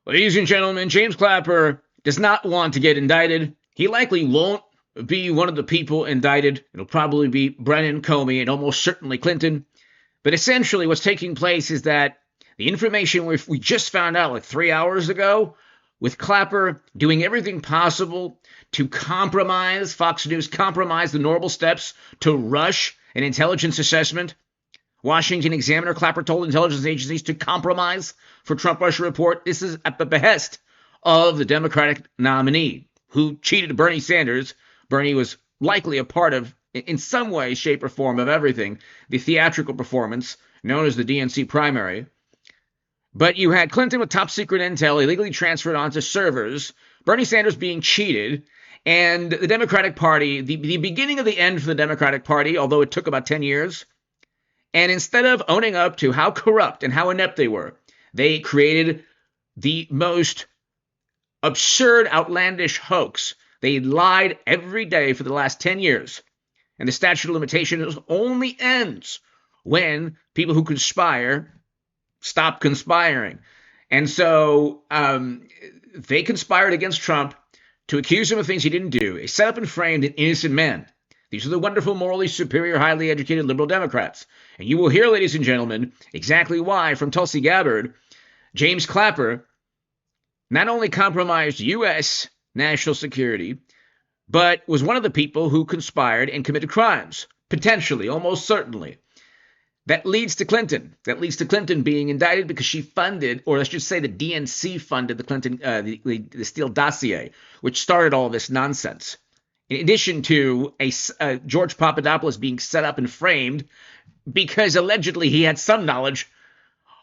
Ladies and gentlemen, James Clapper does not want to get indicted. He likely won't be one of the people indicted. It'll probably be Brennan, Comey, and almost certainly Clinton. But essentially what's taking place is that the information we just found out like 3 hours ago, with Clapper doing everything possible to compromise Fox News, compromise the normal steps to rush an intelligence assessment. Washington Examiner, Clapper told intelligence agencies to compromise for Trump-Russia report. This is at the behest of the Democratic nominee who cheated Bernie Sanders. Bernie was likely a part of, in some way, shape, or form of everything, the theatrical performance known as the DNC primary. But you had Clinton with top secret intel illegally transferred onto servers, Bernie Sanders being cheated, and the Democratic Party, the beginning of the end for the Democratic Party, although it took about 10 years. And instead of owning up to how corrupt and how inept they were, they created the most absurd, outlandish hoax. They lied every day for the last 10 years. And the statute of limitations only ends when people who conspire stop conspiring. And so they conspired against Trump to accuse him of things he didn't do. They set up and framed an innocent man. These are the wonderful, morally superior, highly educated liberal Democrats. And you will hear, ladies and gentlemen, exactly why, from Tulsi Gabbard, James Clapper not only compromised U.S. national security, but was one of the people who conspired and committed crimes, potentially, almost certainly. That leads to Clinton. That leads to Clinton being indicted because she funded, or let's just say the DNC funded the Clinton, the Steele dossier, which started all this nonsense. In addition to George Papadopoulos being set up and framed because allegedly he had some knowledge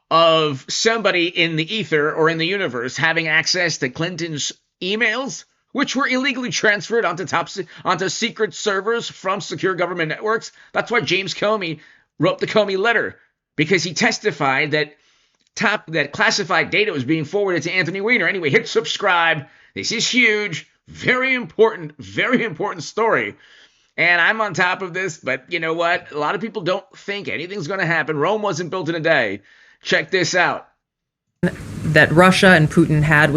of somebody in the ether or in the universe having access to Clinton's emails, which were illegally transferred onto secret servers from secure government networks. That's why James Comey wrote the Comey letter, because he testified that classified data was being forwarded to Anthony Weiner. Anyway, hit subscribe. This is huge. Very important story. And I'm on top of this, but you know what? A lot of people don't think anything's going to happen. Rome wasn't built in a day. Check this out. That Russia and Putin had,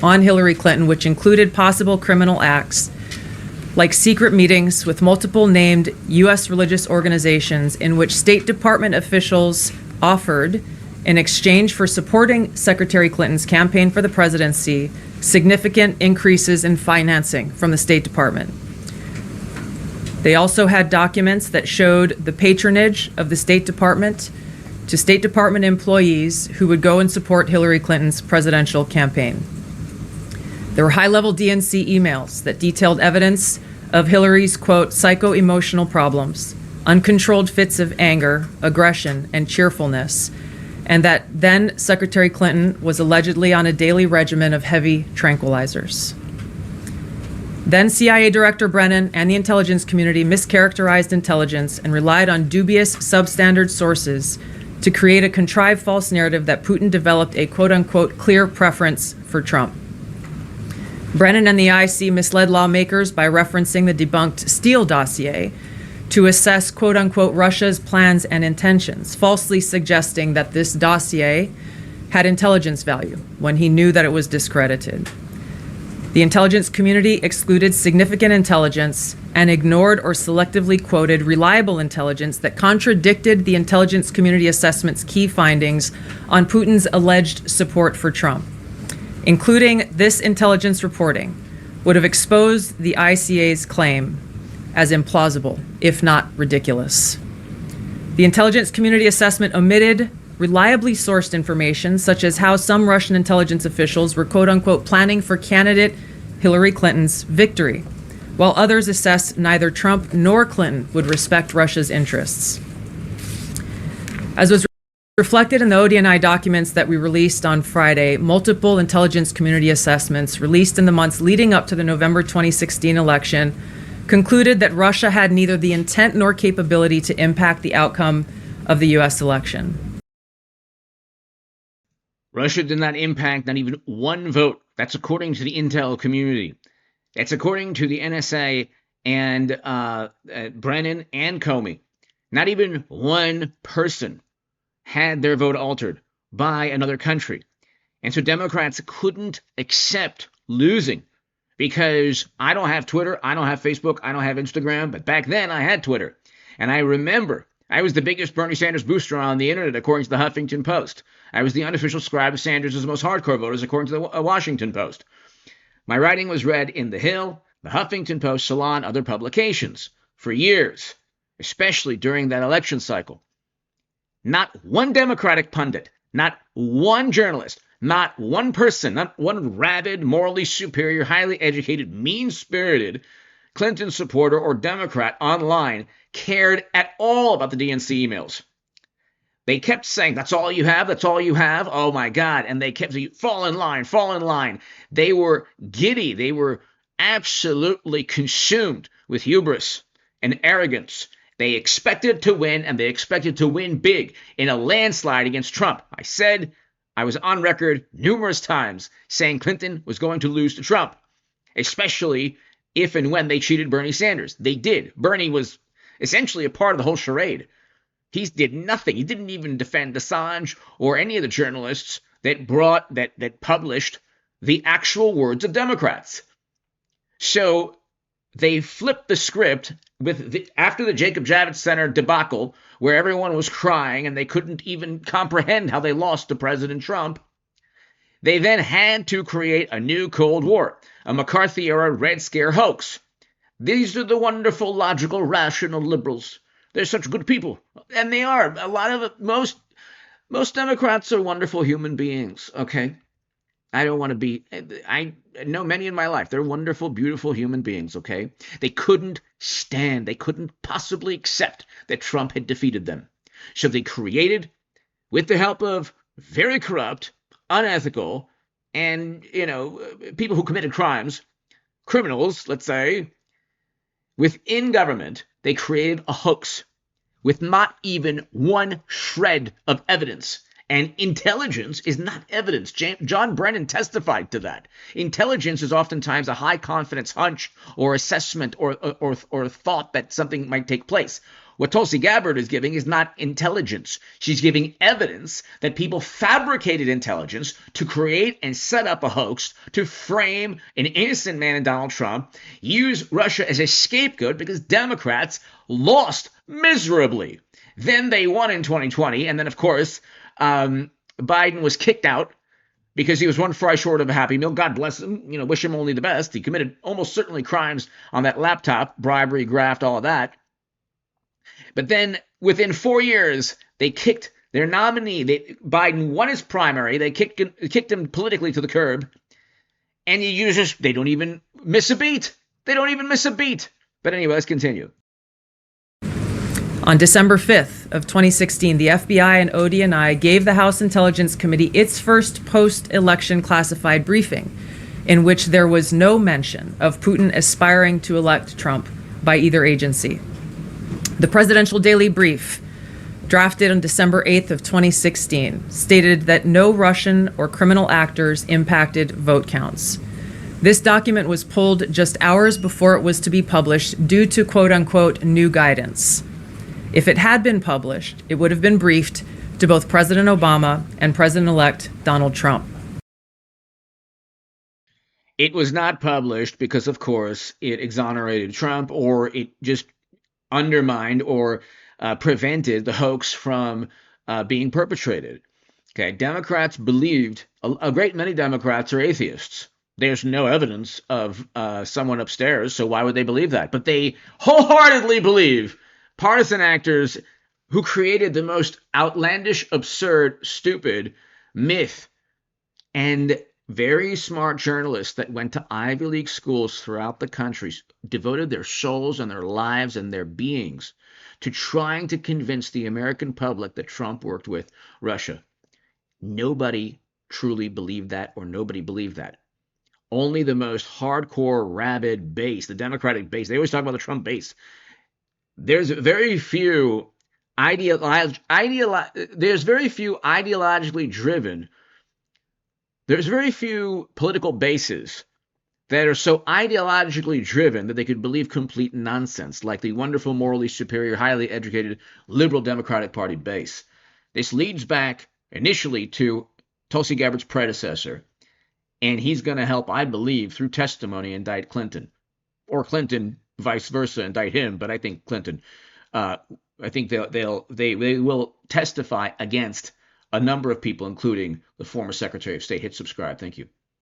on Hillary Clinton, which included possible criminal acts, like secret meetings with multiple named U.S. religious organizations in which State Department officials offered, in exchange for supporting Secretary Clinton's campaign for the presidency, significant increases in financing from the State Department. They also had documents that showed the patronage of the State Department to State Department employees who would go and support Hillary Clinton's presidential campaign. There were high-level DNC emails that detailed evidence of Hillary's, quote, psycho-emotional problems, uncontrolled fits of anger, aggression, and cheerfulness, and that then Secretary Clinton was allegedly on a daily regimen of heavy tranquilizers. Then CIA Director Brennan and the intelligence community mischaracterized intelligence and relied on dubious substandard sources to create a contrived false narrative that Putin developed a quote-unquote clear preference for Trump. Brennan and the IC misled lawmakers by referencing the debunked Steele dossier to assess quote-unquote Russia's plans and intentions, falsely suggesting that this dossier had intelligence value when he knew that it was discredited. The intelligence community excluded significant intelligence and ignored or selectively quoted reliable intelligence that contradicted the intelligence community assessment's key findings on Putin's alleged support for Trump. Including this intelligence reporting would have exposed the ICA's claim as implausible, if not ridiculous. The intelligence community assessment omitted reliably sourced information, such as how some Russian intelligence officials were quote-unquote planning for candidate Hillary Clinton's victory, while others assessed neither Trump nor Clinton would respect Russia's interests. As was reflected in the ODNI documents that we released on Friday, multiple intelligence community assessments released in the months leading up to the November 2016 election concluded that Russia had neither the intent nor capability to impact the outcome of the U.S. election. Russia did not impact not even one vote. That's according to the intel community. That's according to the NSA and Brennan and Comey. Not even one person had their vote altered by another country. And so Democrats couldn't accept losing because I don't have Twitter, I don't have Facebook, I don't have Instagram, but back then I had Twitter. And I remember I was the biggest Bernie Sanders booster on the internet, according to the Huffington Post. I was the unofficial scribe of Sanders' most hardcore voters, according to the Washington Post. My writing was read in The Hill, the Huffington Post, Salon, other publications for years, especially during that election cycle. Not one Democratic pundit, not one journalist, not one person, not one rabid, morally superior, highly educated, mean-spirited Clinton supporter or Democrat online cared at all about the DNC emails. They kept saying, that's all you have, that's all you have, oh my God. And they kept saying, fall in line, fall in line. They were giddy. They were absolutely consumed with hubris and arrogance. They expected to win, and they expected to win big in a landslide against Trump. I was on record numerous times saying Clinton was going to lose to Trump, especially if and when they cheated Bernie Sanders. They did. Bernie was essentially a part of the whole charade. He did nothing. He didn't even defend Assange or any of the journalists that published the actual words of Democrats. So they flipped the script after the Jacob Javits Center debacle, where everyone was crying and they couldn't even comprehend how they lost to President Trump. They then had to create a new Cold War, a McCarthy-era Red Scare hoax. These are the wonderful, logical, rational liberals. They're such good people, and they are. Most Democrats are wonderful human beings, okay? I know many in my life. They're wonderful, beautiful human beings, okay? They couldn't possibly accept that Trump had defeated them. So they created, with the help of very corrupt, unethical, and, people who committed criminals, let's say, within government, they created a hoax with not even one shred of evidence. And intelligence is not evidence. John Brennan testified to that. Intelligence is oftentimes a high confidence hunch or assessment or thought that something might take place. What Tulsi Gabbard is giving is not intelligence. She's giving evidence that people fabricated intelligence to create and set up a hoax to frame an innocent man in Donald Trump, use Russia as a scapegoat because Democrats lost miserably. Then they won in 2020, and then, of course, Biden was kicked out because he was one fry short of a Happy Meal. God bless him. Wish him only the best. He committed almost certainly crimes on that laptop, bribery, graft, all of that. But then within 4 years, they kicked their nominee. Biden won his primary. They kicked him politically to the curb. And they don't even miss a beat. They don't even miss a beat. But anyway, let's continue. On December 5th of 2016, the FBI and ODNI gave the House Intelligence Committee its first post-election classified briefing, in which there was no mention of Putin aspiring to elect Trump by either agency. The Presidential Daily Brief, drafted on December 8th of 2016, stated that no Russian or criminal actors impacted vote counts. This document was pulled just hours before it was to be published due to quote-unquote new guidance. If it had been published, it would have been briefed to both President Obama and President-elect Donald Trump. It was not published because, of course, it exonerated Trump, or it just undermined or prevented the hoax from being perpetrated. Okay, Democrats believed, a great many Democrats are atheists. There's no evidence of someone upstairs, so why would they believe that? But they wholeheartedly believe partisan actors who created the most outlandish, absurd, stupid myth, and very smart journalists that went to Ivy League schools throughout the country devoted their souls and their lives and their beings to trying to convince the American public that Trump worked with Russia. Nobody truly believed that, or nobody believed that. Only the most hardcore, rabid base, the Democratic base. They always talk about the Trump base. There's very few ideologically driven. There's very few political bases that are so ideologically driven that they could believe complete nonsense, like the wonderful, morally superior, highly educated, liberal Democratic Party base. This leads back initially to Tulsi Gabbard's predecessor. And he's going to help, I believe, through testimony, indict Clinton. Or Clinton, vice versa, indict him. But I think Clinton, I think they will testify against a number of people, including the former Secretary of State. Hit subscribe. Thank you.